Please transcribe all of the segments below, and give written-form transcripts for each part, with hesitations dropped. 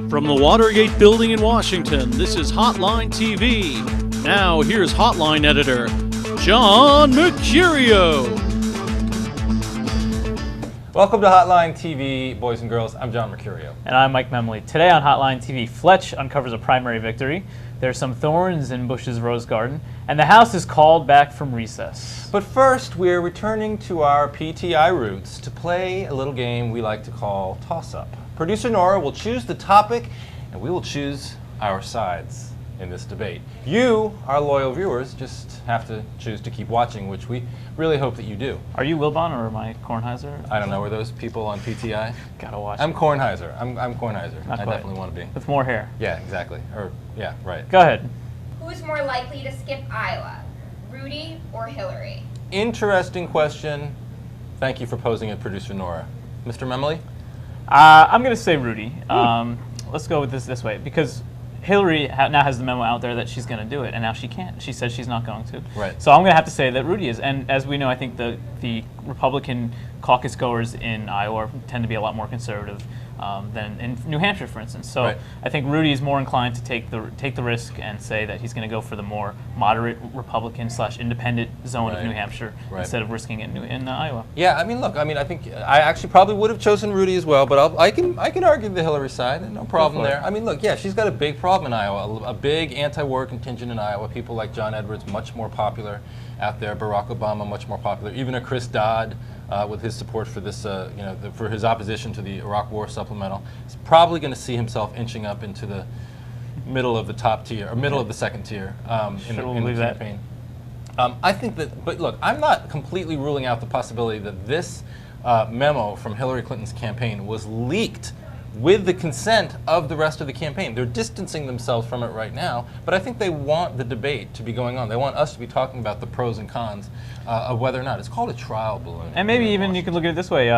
From the Watergate Building in Washington, this is Hotline TV. Now, here's Hotline editor, John Mercurio. Welcome to Hotline TV, boys and girls. I'm John Mercurio. And I'm Mike Memley. Today on Hotline TV, Fletch uncovers a primary victory. There's some thorns in Bush's rose garden, and the House is called back from recess. But first, we're returning to our PTI roots to play a little game we like to call Toss-Up. Producer Nora will choose the topic, and we will choose our sides in this debate. You, our loyal viewers, just have to choose to keep watching, which we really hope that you do. Are you Wilbon or am I Kornheiser? I don't know. Are those people on PTI? Gotta watch. I'm Kornheiser. I'm Kornheiser. Not I quite. definitely want to be. With more hair. Yeah, exactly. Or, yeah, right. Go ahead. Who's more likely to skip Iowa, Rudy or Hillary? Interesting question. Thank you for posing it, Producer Nora. Mr. Memley? I'm going to say Rudy. Let's go with this way, because Hillary now has the memo out there that she's going to do it, and now she can't. She said she's not going to. Right. So I'm going to have to say that Rudy is. And as we know, I think the Republican caucus goers in Iowa tend to be a lot more conservative than in New Hampshire, for instance. So right. I think Rudy is more inclined to take the risk and say that he's going to go for the more moderate Republican/independent zone right. of New Hampshire right. instead of risking it in Iowa. Yeah, I mean, look, I think I actually probably would have chosen Rudy as well, but I can argue the Hillary side. No problem there. I mean, look, yeah, she's got a big problem in Iowa, a big anti-war contingent in Iowa. People like John Edwards, much more popular out there. Barack Obama, much more popular. Even a Chris Dodd, with his support for this, for his opposition to the Iraq War supplemental, is probably going to see himself inching up into the middle of the top tier, or middle of the second tier in the campaign. I think that, but look, I'm not completely ruling out the possibility that this memo from Hillary Clinton's campaign was leaked with the consent of the rest of the campaign. They're distancing themselves from it right now, but I think they want the debate to be going on. They want us to be talking about the pros and cons of whether or not. It's called a trial balloon. And maybe even you could look at it this way.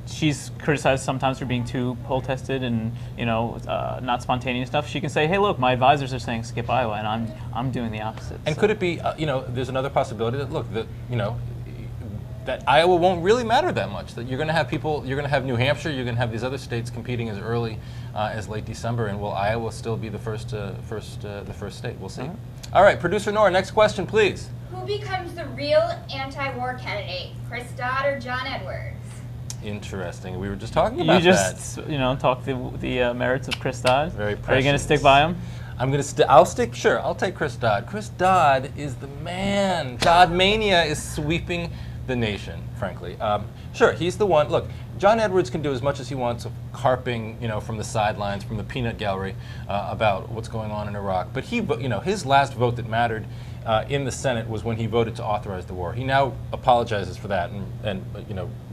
She's criticized sometimes for being too poll-tested and not spontaneous stuff. She can say, "Hey, look, my advisors are saying skip Iowa, and I'm doing the opposite." And could it be, there's another possibility that that Iowa won't really matter that much. That you're going to have people, you're going to have New Hampshire, you're going to have these other states competing as early as late December, and will Iowa still be the first state? We'll see. All right, Producer Nora, next question, please. Who becomes the real anti-war candidate, Chris Dodd or John Edwards? Interesting. We were just talking about that. You just talk the merits of Chris Dodd. Very precious. Are you going to stick by him? I'll take Chris Dodd. Chris Dodd is the man. Dodd mania is sweeping the nation, frankly. Sure, he's the one. Look, John Edwards can do as much as he wants of carping, from the sidelines, from the peanut gallery, about what's going on in Iraq. But his last vote that mattered in the Senate was when he voted to authorize the war. He now apologizes for that and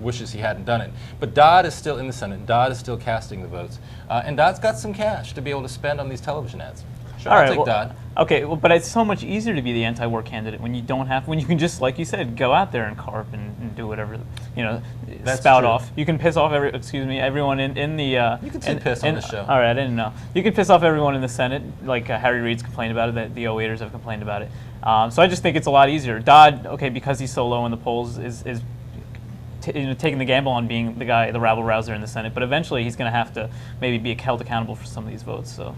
wishes he hadn't done it. But Dodd is still in the Senate. Dodd is still casting the votes, and Dodd's got some cash to be able to spend on these television ads. Sure, I'll take Dodd. Okay, but it's so much easier to be the anti-war candidate when you can just, like you said, go out there and carp and do whatever, That's spout true. off. You can piss off everyone in the. You can say piss on the show. All right, I didn't know. You can piss off everyone in the Senate, like Harry Reid's complained about it. The 08ers have complained about it. So I just think it's a lot easier. Dodd, okay, because he's so low in the polls, is taking the gamble on being the guy, the rabble-rouser in the Senate. But eventually, he's going to have to maybe be held accountable for some of these votes. So.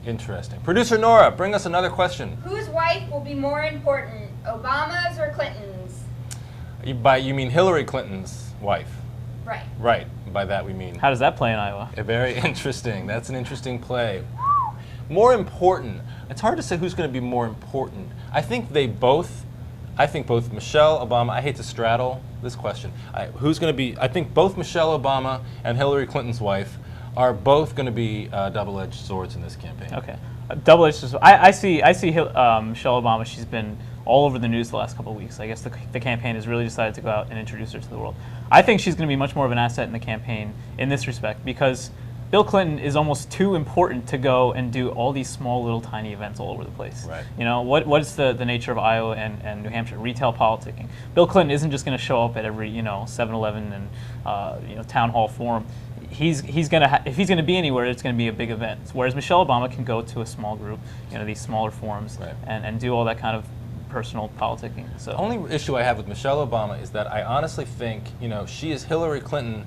Interesting. Producer Nora, bring us another question. Whose wife will be more important, Obama's or Clinton's? You mean Hillary Clinton's wife? Right. Right. By that we mean. How does that play in Iowa? Very interesting. That's an interesting play. More important. It's hard to say who's going to be more important. I think both Michelle Obama. I hate to straddle this question. I think both Michelle Obama and Hillary Clinton's wife are both going to be double-edged swords in this campaign. Okay, double-edged swords. I see Michelle Obama. She's been all over the news the last couple of weeks. I guess the campaign has really decided to go out and introduce her to the world. I think she's going to be much more of an asset in the campaign in this respect because Bill Clinton is almost too important to go and do all these small little tiny events all over the place. Right. What's the nature of Iowa and New Hampshire? Retail politicking. Bill Clinton isn't just going to show up at every 7-Eleven and town hall forum. If he's going to be anywhere, it's going to be a big event. Whereas Michelle Obama can go to a small group, these smaller forums, right. and do all that kind of personal politicking. So Only issue I have with Michelle Obama is that I honestly think, she is Hillary Clinton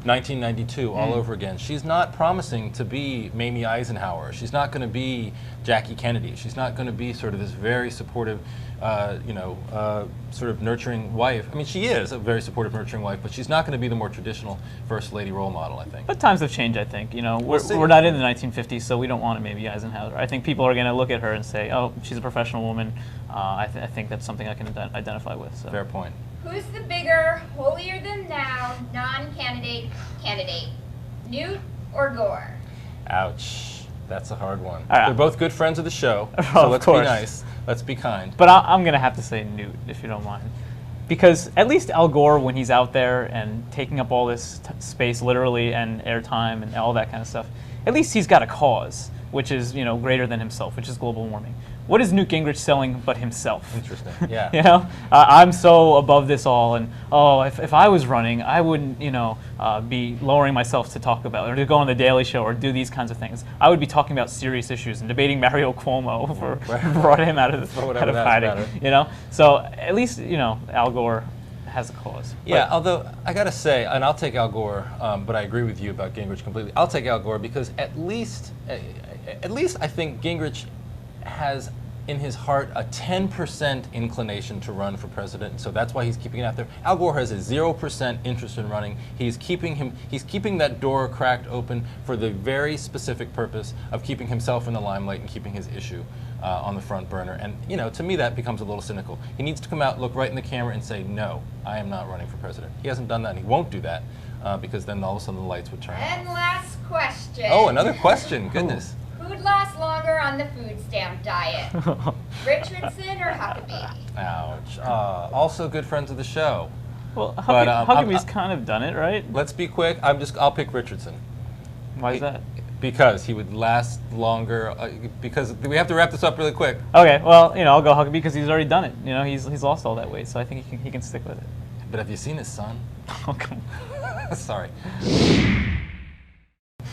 1992 all over again. She's not promising to be Mamie Eisenhower. She's not going to be Jackie Kennedy. She's not going to be sort of this very supportive, sort of nurturing wife. I mean, she is a very supportive, nurturing wife, but she's not going to be the more traditional first lady role model, I think. But times have changed, I think. We're not in the 1950s, so we don't want to maybe Eisenhower. I think people are going to look at her and say, oh, she's a professional woman. I think that's something I can identify with. So. Fair point. Who's the bigger, holier-than-thou, non-candidate candidate? Newt or Gore? Ouch. That's a hard one. right. They're both good friends of the show, Of so let's be course. nice. Let's be kind. But I'm going to have to say Newt, if you don't mind. Because at least Al Gore, when he's out there and taking up all this space literally and airtime and all that kind of stuff, at least he's got a cause, which is greater than himself, which is global warming. What is Newt Gingrich selling but himself? Interesting. Yeah. I'm so above this all, and if I was running, I wouldn't be lowering myself to talk about or to go on the Daily Show or do these kinds of things. I would be talking about serious issues and debating Mario Cuomo for brought him out of hiding. So at least Al Gore has a cause. Yeah, although I gotta say, and I'll take Al Gore, but I agree with you about Gingrich completely. I'll take Al Gore because at least I think Gingrich has in his heart a 10% inclination to run for president, so that's why he's keeping it out there. Al Gore has a 0% interest in running. He's keeping that door cracked open for the very specific purpose of keeping himself in the limelight and keeping his issue on the front burner. And to me that becomes a little cynical. He needs to come out, look right in the camera and say, no, I am not running for president. He hasn't done that and he won't do that because then all of a sudden the lights would turn on. And last question. Oh, another question, goodness. Who'd last longer on the food stamp diet? Richardson or Huckabee? Ouch. Also good friends of the show. Well, But, Huckabee's kind of done it, right? Let's be quick. I'll pick Richardson. Why is that? Because he would last longer. Because we have to wrap this up really quick. Okay, well, I'll go Huckabee because he's already done it. He's lost all that weight, so I think he can stick with it. But have you seen his son? Oh, come on. Sorry.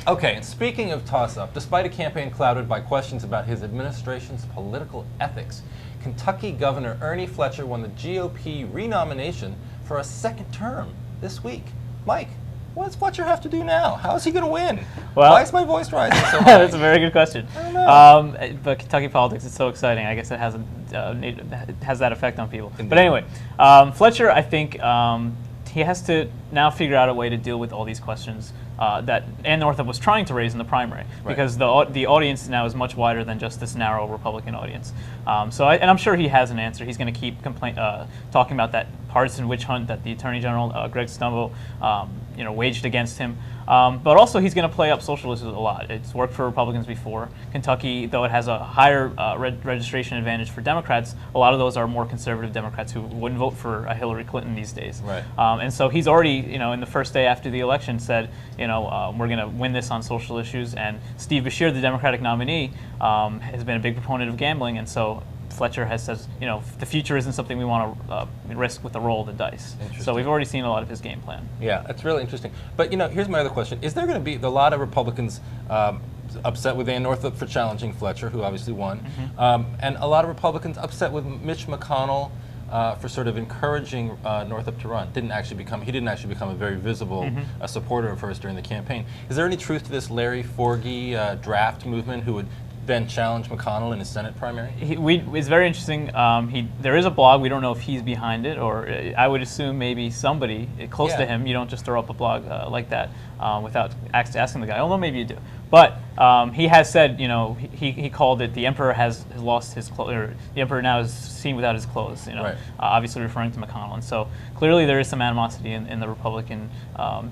Okay, and speaking of toss-up, despite a campaign clouded by questions about his administration's political ethics, Kentucky Governor Ernie Fletcher won the GOP renomination for a second term this week. Mike, what does Fletcher have to do now? How is he going to win? Well, why is my voice rising so high? That's a very good question. I don't know. But Kentucky politics is so exciting. I guess it has that effect on people. Indeed. But anyway, Fletcher, I think he has to now figure out a way to deal with all these questions that Ann Northup was trying to raise in the primary, because the audience now is much wider than just this narrow Republican audience. And I'm sure he has an answer. He's going to keep talking about that partisan witch hunt that the Attorney General Greg Stumbo waged against him. But also he's going to play up social issues a lot. It's worked for Republicans before. Kentucky, though it has a higher registration advantage for Democrats, a lot of those are more conservative Democrats who wouldn't vote for Hillary Clinton these days. Right. And so he's already, in the first day after the election said, we're going to win this on social issues. And Steve Beshear, the Democratic nominee, has been a big proponent of gambling. And so Fletcher says, the future isn't something we want to risk with the roll of the dice. So we've already seen a lot of his game plan. Yeah, that's really interesting. But here's my other question: is there going to be a lot of Republicans upset with Ann Northup for challenging Fletcher, who obviously won, and a lot of Republicans upset with Mitch McConnell for sort of encouraging Northup to run? He didn't actually become a very visible supporter of hers during the campaign. Is there any truth to this Larry Forgy draft movement, who would then challenge McConnell in his Senate primary? It's very interesting. There is a blog. We don't know if he's behind it, or I would assume maybe somebody close to him. You don't just throw up a blog like that without asking the guy. Although maybe you do. But he has said, he called it the emperor has lost his clothes, or the emperor now is seen without his clothes. Obviously referring to McConnell. And so clearly there is some animosity in the Republican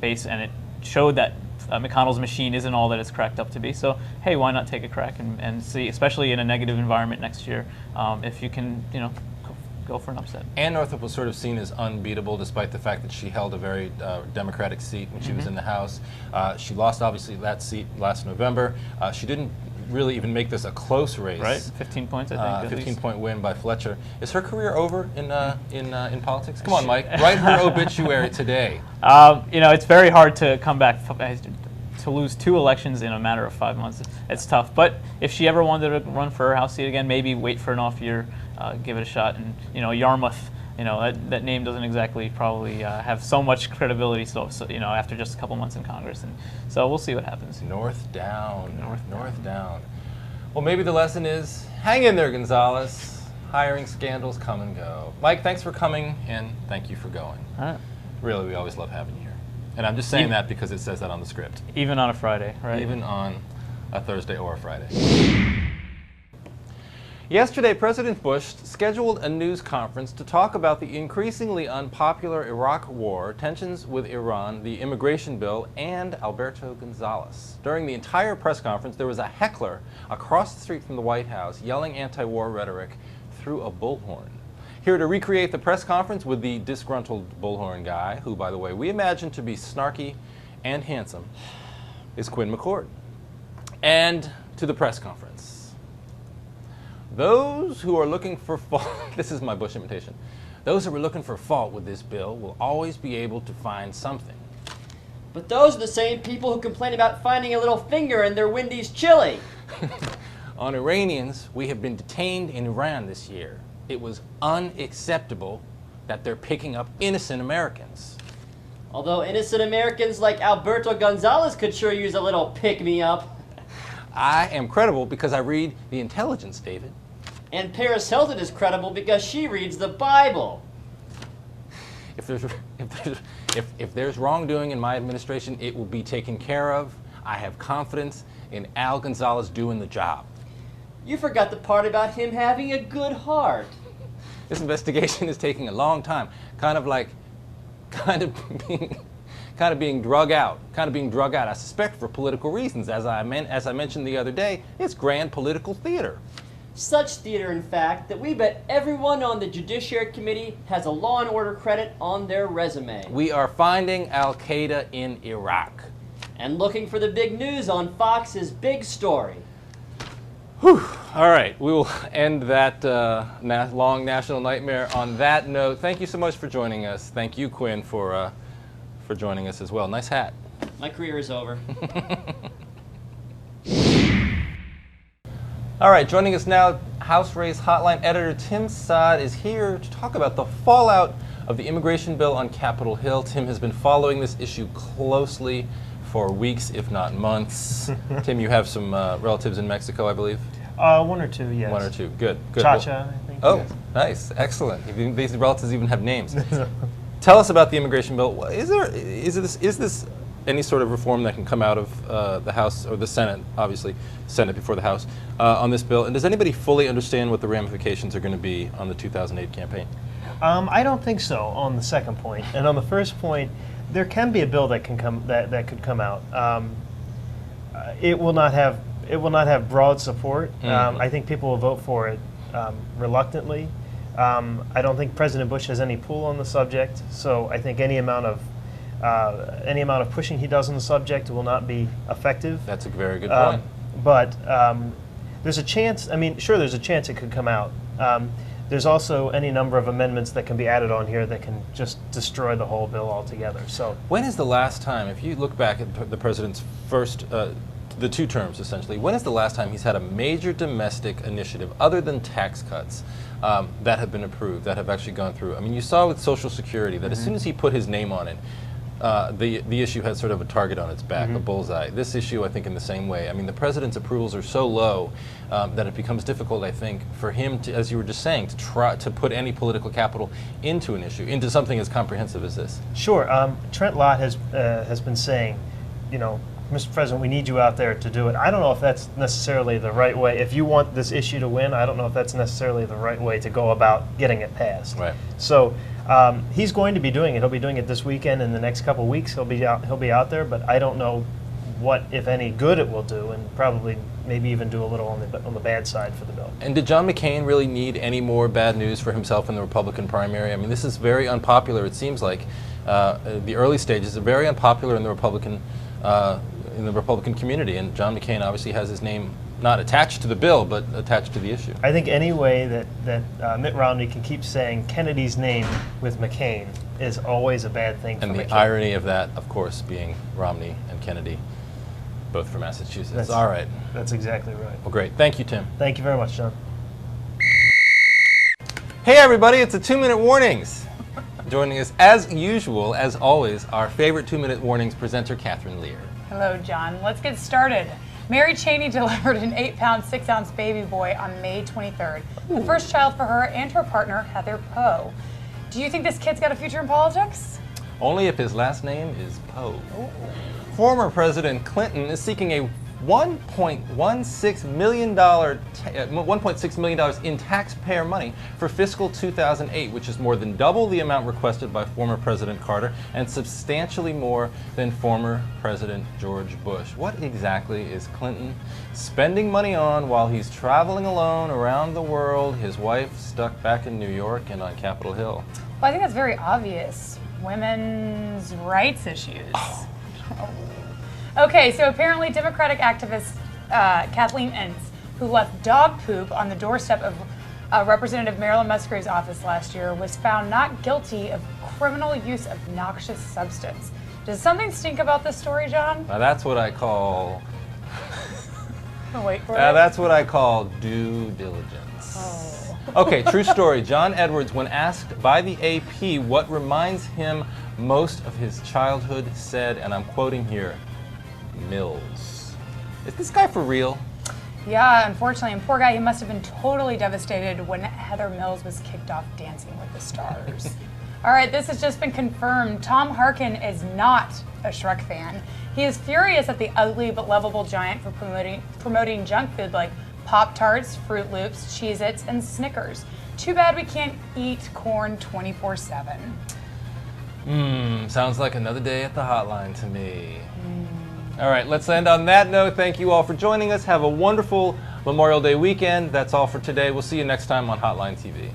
base, and it showed that McConnell's machine isn't all that it's cracked up to be. So, hey, why not take a crack and see, especially in a negative environment next year, if you can, go for an upset. Ann Northup was sort of seen as unbeatable, despite the fact that she held a very Democratic seat when she was in the House. She lost, obviously, that seat last November. She didn't really even make this a close race. Right, 15 points, I think. 15-point win by Fletcher. Is her career over in politics? Come on, Mike, write her obituary today. It's very hard to come back to lose 2 elections in a matter of 5 months. It's tough. But if she ever wanted to run for her House seat again, maybe wait for an off year give it a shot. And Yarmouth, that name doesn't exactly probably have so much credibility. So after just a couple months in Congress, and so we'll see what happens. North down. Well, maybe the lesson is hang in there, Gonzalez. Hiring scandals come and go. Mike, thanks for coming, and thank you for going. All right. Really, we always love having you here. And I'm just saying that because it says that on the script. Even on a Friday, right? Even on a Thursday or a Friday. Yesterday, President Bush scheduled a news conference to talk about the increasingly unpopular Iraq war, tensions with Iran, the immigration bill, and Alberto Gonzales. During the entire press conference, there was a heckler across the street from the White House yelling anti-war rhetoric through a bullhorn. Here to recreate the press conference with the disgruntled bullhorn guy, who, by the way, we imagine to be snarky and handsome, is Quinn McCord. And to the press conference. Those who are looking for fault, this is my Bush imitation, those who are looking for fault with this bill will always be able to find something. But those are the same people who complain about finding a little finger in their Wendy's chili. On Iranians, we have been detained in Iran this year. It was unacceptable that they're picking up innocent Americans. Although innocent Americans like Alberto Gonzales could sure use a little pick-me-up. I am credible because I read the intelligence, David. And Paris Hilton is credible because she reads the Bible. If there's wrongdoing in my administration, it will be taken care of. I have confidence in Al Gonzales doing the job. You forgot the part about him having a good heart. This investigation is taking a long time, kind of being drug out. I suspect for political reasons. As I mentioned the other day, it's grand political theater. Such theater, in fact, that we bet everyone on the Judiciary Committee has a Law and Order credit on their resume. We are finding Al-Qaeda in Iraq. And looking for the big news on Fox's Big Story. Whew. All right, we will end that long national nightmare on that note. Thank you so much for joining us. Thank you, Quinn, for joining us as well. Nice hat. My career is over. All right, joining us now, House Race Hotline editor Tim Saad is here to talk about the fallout of the immigration bill on Capitol Hill. Tim has been following this issue closely for weeks, if not months. Tim, you have some relatives in Mexico, I believe? One or two, yes. One or two, good. Cha-Cha, I think. Oh, yes. Nice, excellent. These relatives even have names. Tell us about the immigration bill. Is this any sort of reform that can come out of the House or the Senate, obviously, Senate before the House, on this bill? And does anybody fully understand what the ramifications are going to be on the 2008 campaign? I don't think so on the second point. And on the first point, there can be a bill that can come that could come out. It will not have broad support. I think people will vote for it reluctantly. I don't think President Bush has any pull on the subject, so I think any amount of pushing he does on the subject will not be effective. That's a very good point. But there's a chance. I mean, sure, there's a chance it could come out. There's also any number of amendments that can be added on here that can just destroy the whole bill altogether. So, when is the last time, if you look back at the president's first, the two terms essentially, when is the last time he's had a major domestic initiative other than tax cuts that have been approved, that have actually gone through? I mean, you saw with Social Security that as soon as he put his name on it, the issue had sort of a target on its back, a bullseye. This issue, I think, in the same way. I mean, the president's approvals are so low that it becomes difficult, I think, for him to, as you were just saying, to try to put any political capital into an issue, into something as comprehensive as this. Sure. Trent Lott has been saying, you know, Mr. President, we need you out there to do it. I don't know if that's necessarily the right way. If you want this issue to win, I don't know if that's necessarily the right way to go about getting it passed. Right. So he's going to be doing it. He'll be doing it this weekend. In the next couple of weeks, he'll be out there. But I don't know what, if any, good it will do, and probably maybe even do a little on the bad side for the bill. And did John McCain really need any more bad news for himself in the Republican primary? I mean, this is very unpopular. It seems like the early stages are very unpopular in the Republican community, and John McCain obviously has his name not attached to the bill, but attached to the issue. I think any way that Mitt Romney can keep saying Kennedy's name with McCain is always a bad thing for McCain. And the irony of that, of course, being Romney and Kennedy, both from Massachusetts. All right. That's exactly right. Well, great. Thank you, Tim. Thank you very much, John. Hey everybody, it's the 2-Minute Warnings. Joining us as usual, as always, our favorite 2-Minute Warnings presenter, Catherine Lear. Hello, John. Let's get started. Mary Cheney delivered an 8-pound, 6-ounce baby boy on May 23rd. The first child for her and her partner, Heather Poe. Do you think this kid's got a future in politics? Only if his last name is Poe. Former President Clinton is seeking a $1.6 million in taxpayer money for fiscal 2008, which is more than double the amount requested by former President Carter and substantially more than former President George Bush. What exactly is Clinton spending money on while he's traveling alone around the world, his wife stuck back in New York and on Capitol Hill? Well, I think that's very obvious. Women's rights issues. Oh. Okay, so apparently Democratic activist Kathleen Entz, who left dog poop on the doorstep of Representative Marilyn Musgrave's office last year, was found not guilty of criminal use of noxious substance. Does something stink about this story, John? Now that's what I call... Oh, wait for it. That's what I call due diligence. Oh. Okay, true story. John Edwards, when asked by the AP what reminds him most of his childhood, said, and I'm quoting here, Mills. Is this guy for real? Yeah, unfortunately, and poor guy, he must have been totally devastated when Heather Mills was kicked off Dancing with the Stars. All right, this has just been confirmed. Tom Harkin is not a Shrek fan. He is furious at the ugly but lovable giant for promoting junk food like Pop-Tarts, Fruit Loops, Cheez-Its, and Snickers. Too bad we can't eat corn 24/7. Sounds like another day at the hotline to me. All right, let's end on that note. Thank you all for joining us. Have a wonderful Memorial Day weekend. That's all for today. We'll see you next time on Hotline TV.